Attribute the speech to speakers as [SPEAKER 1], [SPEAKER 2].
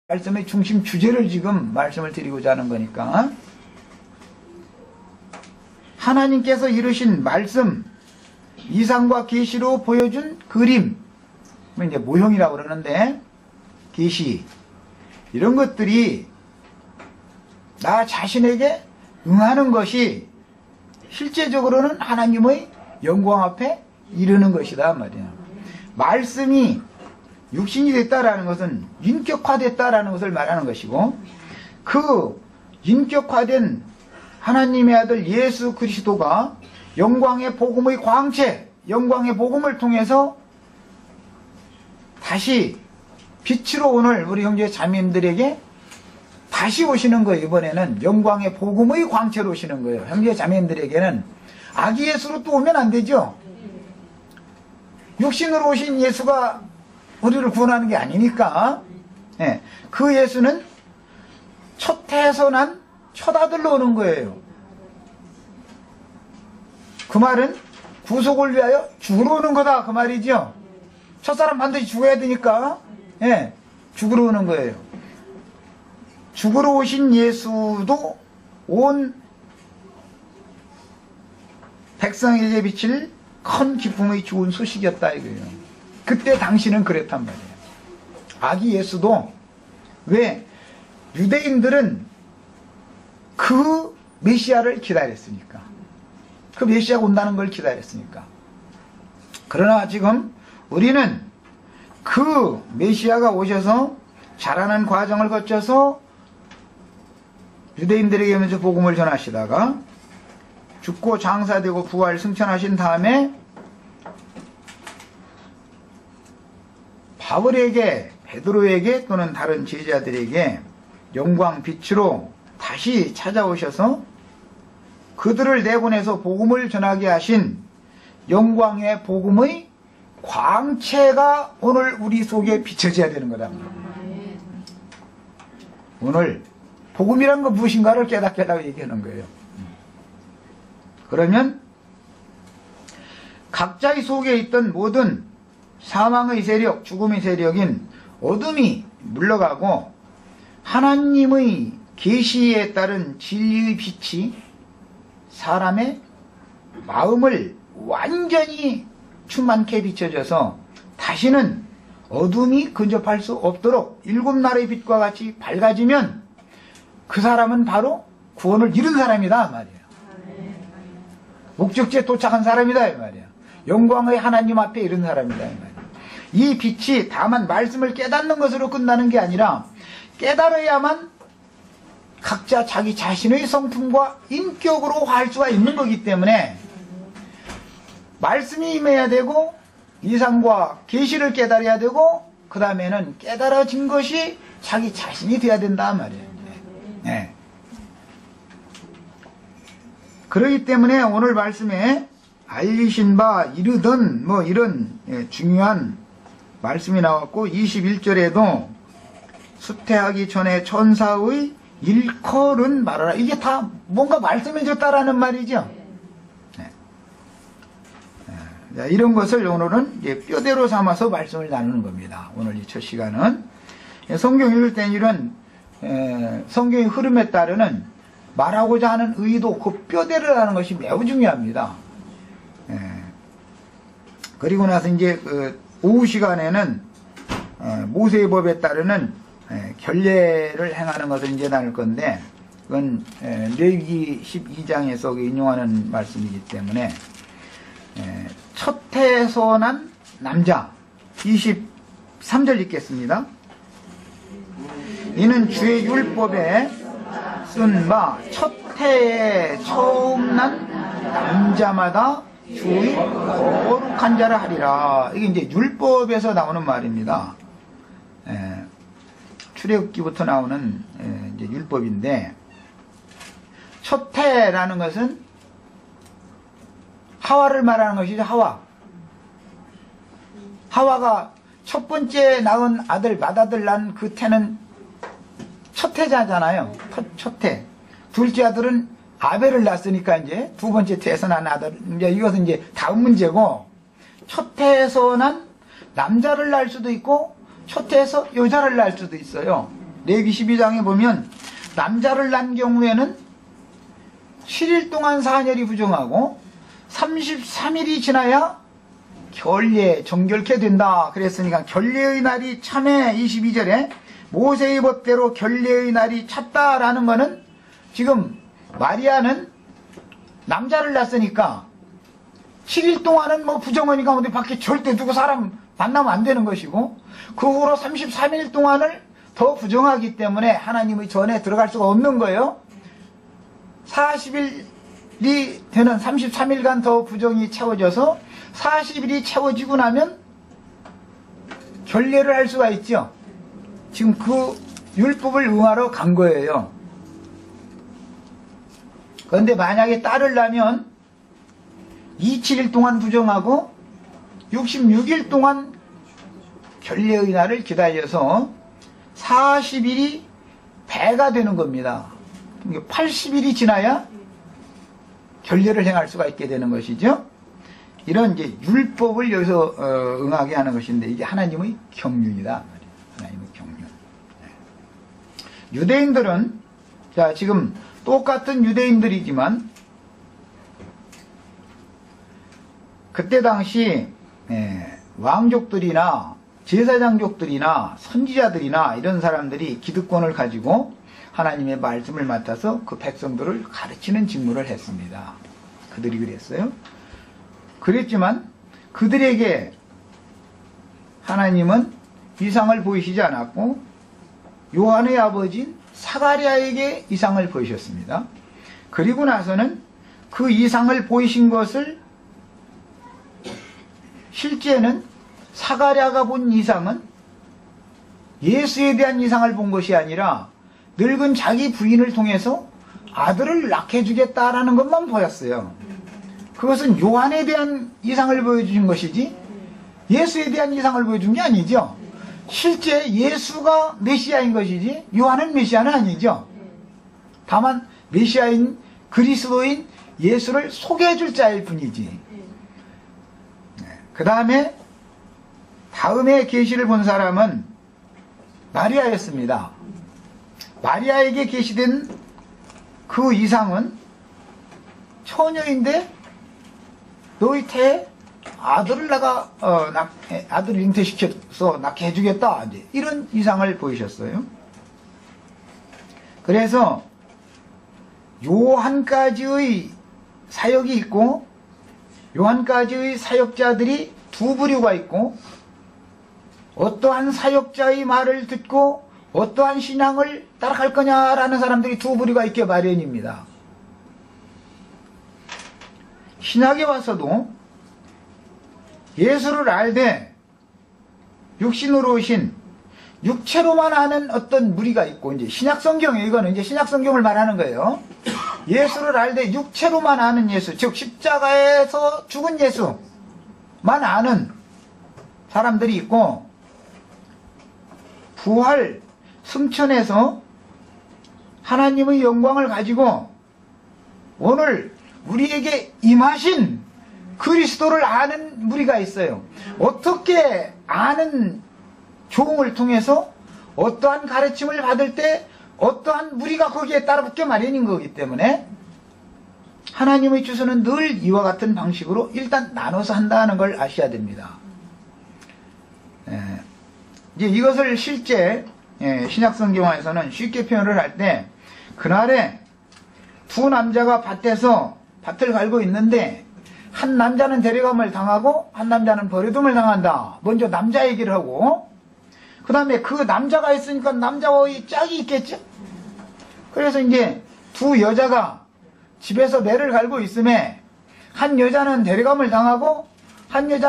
[SPEAKER 1] 말씀의 중심 주제를 지금 말씀을 드리고자 하는 거니까. 하나님께서 이루신 말씀, 이상과 계시로 보여준 그림, 이제 모형이라고 그러는데, 계시, 이런 것들이 나 자신에게 응하는 것이 실제적으로는 하나님의 영광 앞에 이르는 것이다 말이야. 말씀이 육신이 됐다라는 것은 인격화됐다라는 것을 말하는 것이고, 그 인격화된 하나님의 아들 예수 그리스도가 영광의 복음의 광채, 영광의 복음을 통해서 다시 빛으로 오늘 우리 형제 자매님들에게 다시 오시는 거예요. 이번에는 영광의 복음의 광채로 오시는 거예요. 형제 자매님들에게는 아기 예수로 또 오면 안 되죠. 육신으로 오신 예수가 우리를 구원하는 게 아니니까. 예, 그 예수는 첫 해에서 난 첫 아들로 오는 거예요. 그 말은 구속을 위하여 죽으러 오는 거다 그 말이죠. 첫사람 반드시 죽어야 되니까, 예, 죽으러 오는 거예요. 죽으러 오신 예수도 온 백성에게 비칠 큰 기쁨의 좋은 소식이었다 이거예요. 그때 당시는 그랬단 말이에요. 아기 예수도, 왜? 유대인들은 그 메시아를 기다렸으니까. 그 메시아가 온다는 걸 기다렸으니까. 그러나 지금 우리는 그 메시아가 오셔서 자라는 과정을 거쳐서 유대인들에게 먼저 복음을 전하시다가 죽고 장사되고 부활 승천하신 다음에 바울에게, 베드로에게 또는 다른 제자들에게 영광 빛으로 다시 찾아오셔서 그들을 내보내서 복음을 전하게 하신 영광의 복음의 광채가 오늘 우리 속에 비춰져야 되는 거다. 오늘 복음이란 건 무엇인가를 깨닫게 하라고 얘기하는 거예요. 그러면 각자의 속에 있던 모든 사망의 세력, 죽음의 세력인 어둠이 물러가고 하나님의 계시에 따른 진리의 빛이 사람의 마음을 완전히 충만케 비춰져서 다시는 어둠이 근접할 수 없도록 일곱 날의 빛과 같이 밝아지면 그 사람은 바로 구원을 이룬 사람이다 말이에요. 목적지에 도착한 사람이다 이 말이에요. 영광의 하나님 앞에 이른 사람이다 이 말이에요. 이 빛이 다만 말씀을 깨닫는 것으로 끝나는 게 아니라 깨달아야만 각자 자기 자신의 성품과 인격으로 할 수가 있는 거기 때문에 말씀이 임해야 되고 이상과 계시를 깨달아야 되고 그 다음에는 깨달아진 것이 자기 자신이 돼야 된다 말이에요. 네. 그렇기 때문에 오늘 말씀에 알리신 바 이르던 뭐 이런 중요한 말씀이 나왔고 21절에도 수태하기 전에 천사의 일컬은 말하라. 이게 다 뭔가 말씀해 줬다라는 말이죠. 네. 자, 이런 것을 오늘은 이제 뼈대로 삼아서 말씀을 나누는 겁니다. 오늘 이 첫 시간은 성경 읽을 때는 이런 성경의 흐름에 따르는 말하고자 하는 의도, 그 뼈대를 하는 것이 매우 중요합니다. 그리고 나서 이제 그 오후 시간에는 모세의 법에 따르는 결례를 행하는 것을 이제 나눌 건데, 그건 레위기 12장에서 인용하는 말씀이기 때문에 첫 해에서 난 남자 23절 읽겠습니다. 이는 주의 율법에 쓴 바 첫 해에 처음 난 남자마다 주의 거룩한 자라 하리라. 이게 이제 율법에서 나오는 말입니다. 출애굽기부터 나오는 이제 율법인데, 첫 해라는 것은 하와를 말하는 것이죠. 하와가 첫 번째 낳은 아들, 맏아들 낳은 그 태는 첫 해자잖아요. 첫 해. 둘째 아들은 아벨을 낳았으니까 이제 두 번째 태에서 난 아들, 이제 이것은 이제 다음 문제고, 첫 해에서 난 남자를 낳을 수도 있고 첫 해에서 여자를 낳을 수도 있어요. 레위기 12장에 보면 남자를 낳은 경우에는 7일 동안 사녀리 부정하고 33일이 지나야 결례 정결케 된다 그랬으니까 결례의 날이 참에 22절에 모세의 법대로 결례의 날이 찼다라는 거는 지금 마리아는 남자를 낳았으니까 7일 동안은 뭐 부정하니까 어디 밖에 절대 누구 사람 만나면 안 되는 것이고 그 후로 33일 동안을 더 부정하기 때문에 하나님의 전에 들어갈 수가 없는 거예요. 40일이 되는 33일간 더 부정이 채워져서 40일이 채워지고 나면 결례를 할 수가 있죠. 지금 그 율법을 응하러 간 거예요. 그런데 만약에 딸을 낳으면 27일 동안 부정하고 66일 동안 결례의 날을 기다려서 40일이 배가 되는 겁니다. 80일이 지나야 결례를 행할 수가 있게 되는 것이죠. 이런 이제 율법을 여기서 응하게 하는 것인데 이게 하나님의 경륜이다. 하나님의 경륜. 유대인들은 자 지금 똑같은 유대인들이지만 그때 당시 왕족들이나 제사장족들이나 선지자들이나 이런 사람들이 기득권을 가지고 하나님의 말씀을 맡아서 그 백성들을 가르치는 직무를 했습니다. 그들이 그랬어요. 그랬지만 그들에게 하나님은 이상을 보이시지 않았고 요한의 아버지인 사가랴에게 이상을 보이셨습니다. 그리고 나서는 그 이상을 보이신 것을 실제는 사가랴가 본 이상은 예수에 대한 이상을 본 것이 아니라 늙은 자기 부인을 통해서 아들을 낳게 해주겠다라는 것만 보였어요. 그것은 요한에 대한 이상을 보여주신 것이지 예수에 대한 이상을 보여준 게 아니죠. 실제 예수가 메시아인 것이지 요한은 메시아는 아니죠. 다만 메시아인 그리스도인 예수를 소개해 줄 자일 뿐이지. 그 다음에 계시를 본 사람은 마리아였습니다. 마리아에게 계시된 그 이상은 처녀인데 너희 태에 아들을 아들을 잉태시켜서 낳게 해주겠다 이제 이런 이상을 보이셨어요. 그래서 요한까지의 사역이 있고 요한까지의 사역자들이 두 부류가 있고 어떠한 사역자의 말을 듣고 어떠한 신앙을 따라갈 거냐라는 사람들이 두 부류가 있게 마련입니다. 신약에 와서도 예수를 알되 육신으로 오신 육체로만 아는 어떤 무리가 있고 이제 신약성경에 이거는 이제 신약성경을 말하는 거예요. 예수를 알되 육체로만 아는 예수, 즉 십자가에서 죽은 예수만 아는 사람들이 있고 부활 승천해서 하나님의 영광을 가지고 오늘 우리에게 임하신 그리스도를 아는 무리가 있어요. 어떻게 아는 조응을 통해서 어떠한 가르침을 받을 때 어떠한 무리가 거기에 따라붙게 마련인 거기 때문에 하나님의 주소는 늘 이와 같은 방식으로 일단 나눠서 한다는 걸 아셔야 됩니다. 이제 이것을 실제 신약성경에서는 쉽게 표현을 할 때 그날에 두 남자가 밭에서 밭을 갈고 있는데 한 남자는 데려감을 당하고 한 남자는 버려둠을 당한다. 먼저 남자 얘기를 하고 그 다음에 그 남자가 있으니까 남자의 짝이 있겠죠. 그래서 이제 두 여자가 집에서 매를 갈고 있음에 한 여자는 데려감을 당하고 한 여자는